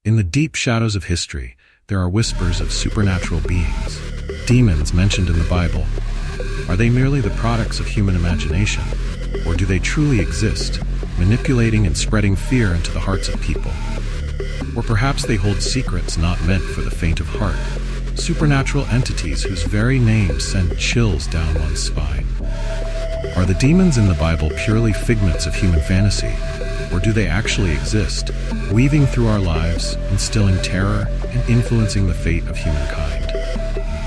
In the deep shadows of history, there are whispers of supernatural beings, demons mentioned in the Bible. Are they merely the products of human imagination, or do they truly exist, manipulating and spreading fear into the hearts of people? Or perhaps they hold secrets not meant for the faint of heart, supernatural entities whose very names send chills down one's spine. Are the demons in the Bible purely figments of human fantasy, or do they actually exist, weaving through our lives, instilling terror, and influencing the fate of humankind?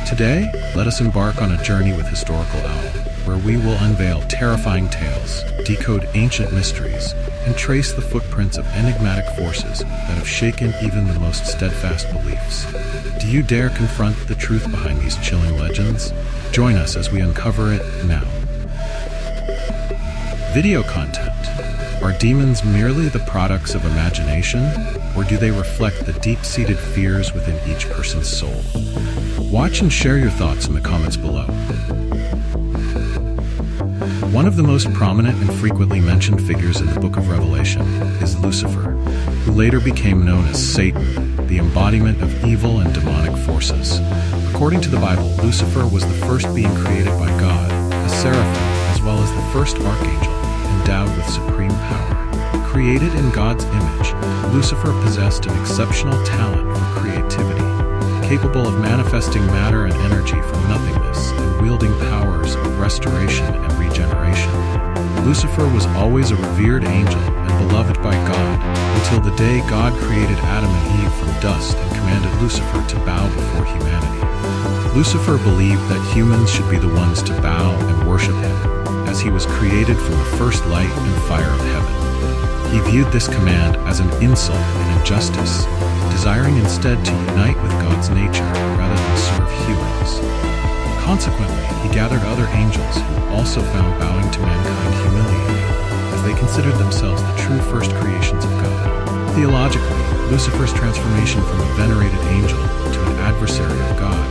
Today, let us embark on a journey with Historical Owl, where we will unveil terrifying tales, decode ancient mysteries, and trace the footprints of enigmatic forces that have shaken even the most steadfast beliefs. Do you dare confront the truth behind these chilling legends? Join us as we uncover it now. Video content. Are demons merely the products of imagination, or do they reflect the deep-seated fears within each person's soul? Watch and share your thoughts in the comments below. One of the most prominent and frequently mentioned figures in the Book of Revelation is Lucifer, who later became known as Satan, the embodiment of evil and demonic forces. According to the Bible, Lucifer was the first being created by God, a seraphim, as well as the first archangel, endowed with supreme power. Created in God's image, Lucifer possessed an exceptional talent for creativity, capable of manifesting matter and energy from nothingness and wielding powers of restoration and regeneration. Lucifer was always a revered angel and beloved by God until the day God created Adam and Eve from dust and commanded Lucifer to bow before humanity. Lucifer believed that humans should be the ones to bow and worship him, as he was created from the first light and fire of heaven. He viewed this command as an insult and injustice, desiring instead to unite with God's nature rather than serve humans. Consequently, he gathered other angels who also found bowing to mankind humiliating, as they considered themselves the true first creations of God. Theologically, Lucifer's transformation from a venerated angel to an adversary of God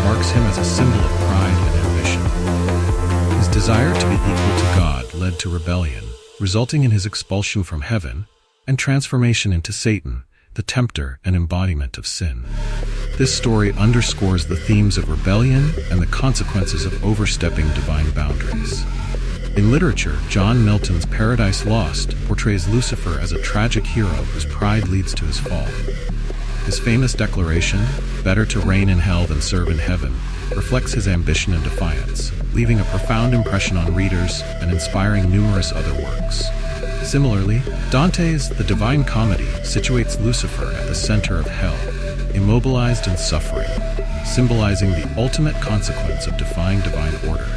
marks him as a symbol of pride and ambition. His desire to be equal to God led to rebellion, resulting in his expulsion from heaven and transformation into Satan, the tempter and embodiment of sin. This story underscores the themes of rebellion and the consequences of overstepping divine boundaries. In literature, John Milton's Paradise Lost portrays Lucifer as a tragic hero whose pride leads to his fall. His famous declaration, "Better to reign in hell than serve in heaven," reflects his ambition and defiance, leaving a profound impression on readers and inspiring numerous other works. Similarly, Dante's The Divine Comedy situates Lucifer at the center of hell, immobilized and suffering, symbolizing the ultimate consequence of defying divine order.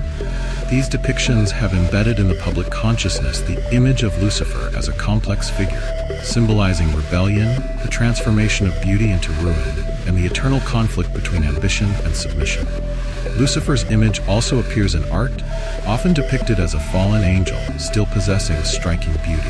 These depictions have embedded in the public consciousness the image of Lucifer as a complex figure, symbolizing rebellion, the transformation of beauty into ruin, and the eternal conflict between ambition and submission. Lucifer's image also appears in art, often depicted as a fallen angel still possessing striking beauty.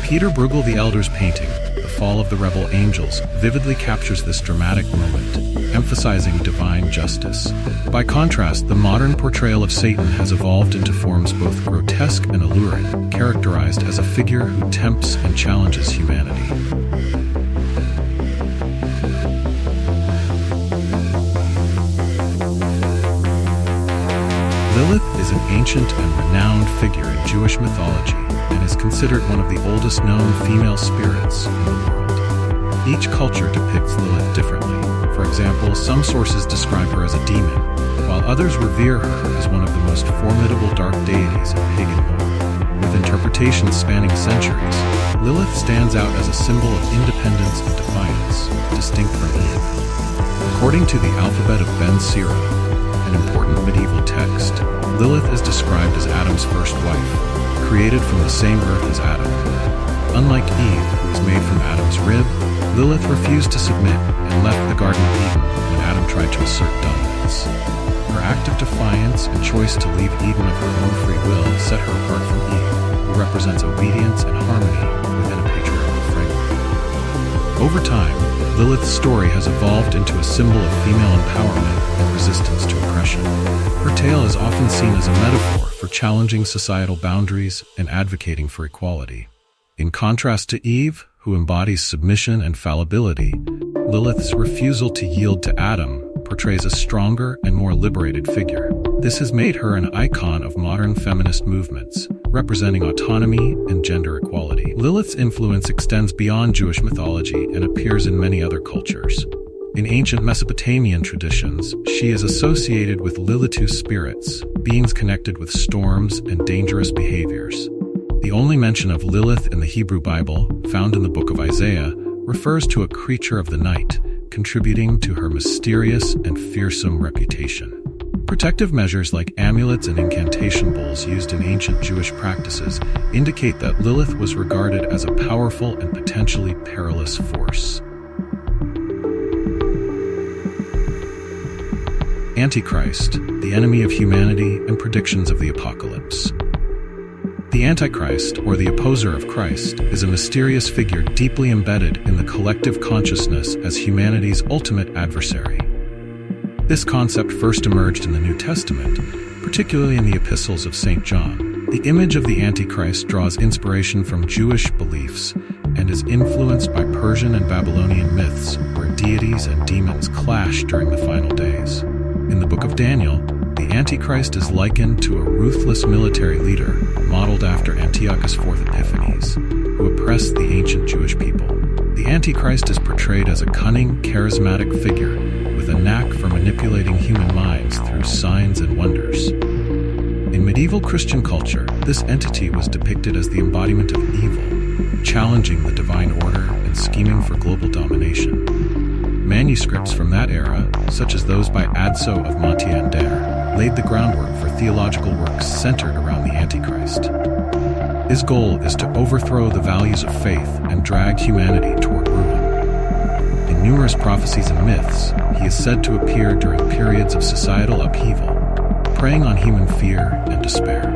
Peter Bruegel the Elder's painting, The Fall of the Rebel Angels, vividly captures this dramatic moment, emphasizing divine justice. By contrast, the modern portrayal of Satan has evolved into forms both grotesque and alluring, characterized as a figure who tempts and challenges humanity. Lilith is an ancient and renowned figure in Jewish mythology and is considered one of the oldest known female spirits in the world. Each culture depicts Lilith differently. For example, some sources describe her as a demon, while others revere her as one of the most formidable dark deities in pagan lore. With interpretations spanning centuries, Lilith stands out as a symbol of independence and defiance, distinct from Eve. According to the Alphabet of Ben Sira, an important medieval text, Lilith is described as Adam's first wife, created from the same earth as Adam. Unlike Eve, who was made from Adam's rib, Lilith refused to submit and left the Garden of Eden when Adam tried to assert dominance. Her act of defiance and choice to leave Eden of her own free will set her apart from Eve, who represents obedience and harmony within a patriarchal framework. Over time, Lilith's story has evolved into a symbol of female empowerment and resistance to oppression. Her tale is often seen as a metaphor for challenging societal boundaries and advocating for equality. In contrast to Eve, who embodies submission and fallibility, Lilith's refusal to yield to Adam portrays a stronger and more liberated figure. This has made her an icon of modern feminist movements, representing autonomy and gender equality. Lilith's influence extends beyond Jewish mythology and appears in many other cultures. In ancient Mesopotamian traditions, she is associated with Lilith spirits, beings connected with storms and dangerous behaviors. The only mention of Lilith in the Hebrew Bible, found in the book of Isaiah, refers to a creature of the night, contributing to her mysterious and fearsome reputation. Protective measures like amulets and incantation bowls used in ancient Jewish practices indicate that Lilith was regarded as a powerful and potentially perilous force. Antichrist, the enemy of humanity and predictions of the apocalypse. The Antichrist, or the opposer of Christ, is a mysterious figure deeply embedded in the collective consciousness as humanity's ultimate adversary. This concept first emerged in the New Testament, particularly in the epistles of St. John. The image of the Antichrist draws inspiration from Jewish beliefs and is influenced by Persian and Babylonian myths, where deities and demons clash during the final days. In the book of Daniel, the Antichrist is likened to a ruthless military leader modeled after Antiochus IV Epiphanes, who oppressed the ancient Jewish people. The Antichrist is portrayed as a cunning, charismatic figure with a knack for manipulating human minds through signs and wonders. In medieval Christian culture, this entity was depicted as the embodiment of evil, challenging the divine order and scheming for global domination. Manuscripts from that era, such as those by Adso of Montier, laid the groundwork for theological works centered around the Antichrist. His goal is to overthrow the values of faith and drag humanity toward ruin. In numerous prophecies and myths, he is said to appear during periods of societal upheaval, preying on human fear and despair.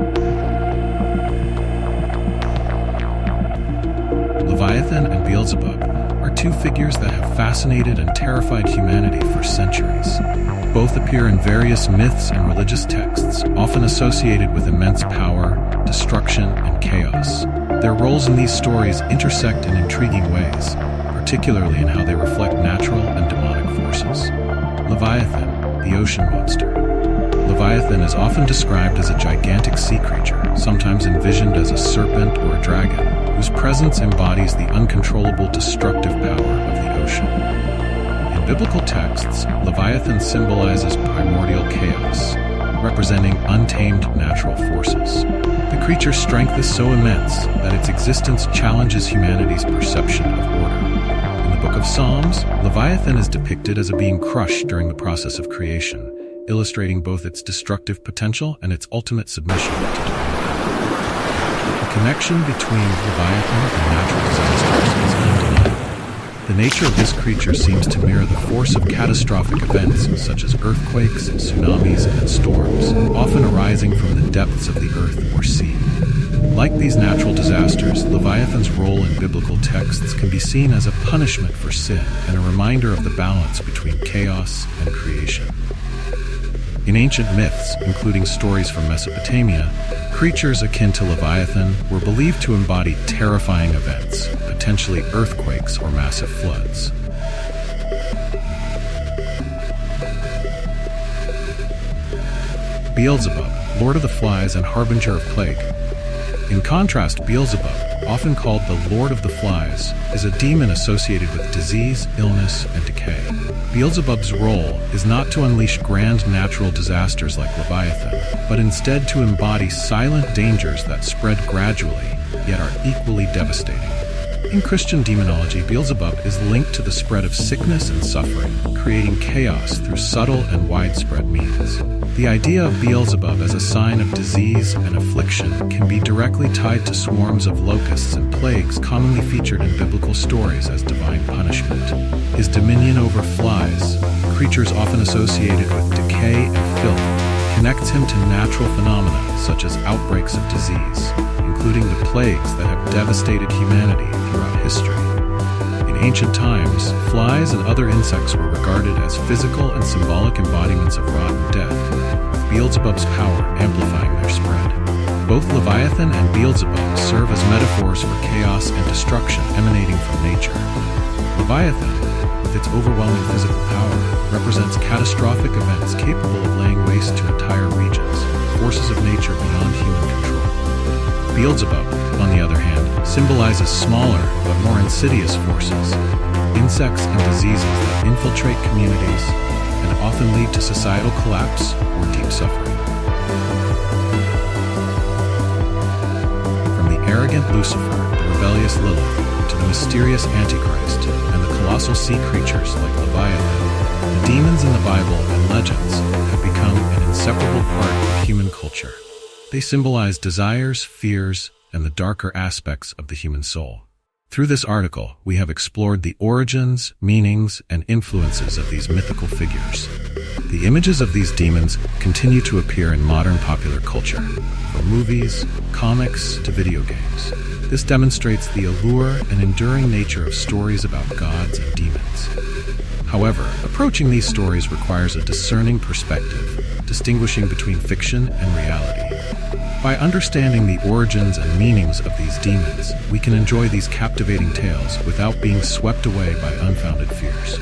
Leviathan and Beelzebub are two figures that have fascinated and terrified humanity for centuries. Both appear in various myths and religious texts, often associated with immense power, destruction, and chaos. Their roles in these stories intersect in intriguing ways, particularly in how they reflect natural and demonic forces. Leviathan, the ocean monster. Leviathan is often described as a gigantic sea creature, sometimes envisioned as a serpent or a dragon, whose presence embodies the uncontrollable destructive power of the ocean. In biblical texts, Leviathan symbolizes primordial chaos, representing untamed natural forces. The creature's strength is so immense that its existence challenges humanity's perception of order. In the book of Psalms, Leviathan is depicted as a being crushed during the process of creation, illustrating both its destructive potential and its ultimate submission to divine. The connection between Leviathan and natural disasters is undeniable. The nature of this creature seems to mirror the force of catastrophic events such as earthquakes, tsunamis, and storms, often arising from the depths of the earth or sea. Like these natural disasters, Leviathan's role in biblical texts can be seen as a punishment for sin and a reminder of the balance between chaos and creation. In ancient myths, including stories from Mesopotamia, creatures akin to Leviathan were believed to embody terrifying events, potentially earthquakes or massive floods. Beelzebub, Lord of the Flies and Harbinger of Plague. In contrast, Beelzebub, often called the Lord of the Flies, is a demon associated with disease, illness, and decay. Beelzebub's role is not to unleash grand natural disasters like Leviathan, but instead to embody silent dangers that spread gradually, yet are equally devastating. In Christian demonology, Beelzebub is linked to the spread of sickness and suffering, creating chaos through subtle and widespread means. The idea of Beelzebub as a sign of disease and affliction can be directly tied to swarms of locusts and plagues commonly featured in biblical stories as divine punishment. His dominion over flies, creatures often associated with decay and filth, connects him to natural phenomena such as outbreaks of disease, including the plagues that have devastated humanity throughout history. In ancient times, flies and other insects were regarded as physical and symbolic embodiments of rot and death, with Beelzebub's power amplifying their spread. Both Leviathan and Beelzebub serve as metaphors for chaos and destruction emanating from nature. Leviathan, with its overwhelming physical power, represents catastrophic events capable of laying waste to entire regions, forces of nature beyond human control. Beelzebub, on the other hand, symbolizes smaller but more insidious forces, insects and diseases that infiltrate communities and often lead to societal collapse or deep suffering. From the arrogant Lucifer, the rebellious Lilith, to the mysterious Antichrist and the colossal sea creatures like Leviathan, the demons in the Bible and legends have become an inseparable part of human culture. They symbolize desires, fears, and the darker aspects of the human soul. Through this article, we have explored the origins, meanings, and influences of these mythical figures. The images of these demons continue to appear in modern popular culture, from movies, comics, to video games. This demonstrates the allure and enduring nature of stories about gods and demons. However, approaching these stories requires a discerning perspective, distinguishing between fiction and reality. By understanding the origins and meanings of these demons, we can enjoy these captivating tales without being swept away by unfounded fears.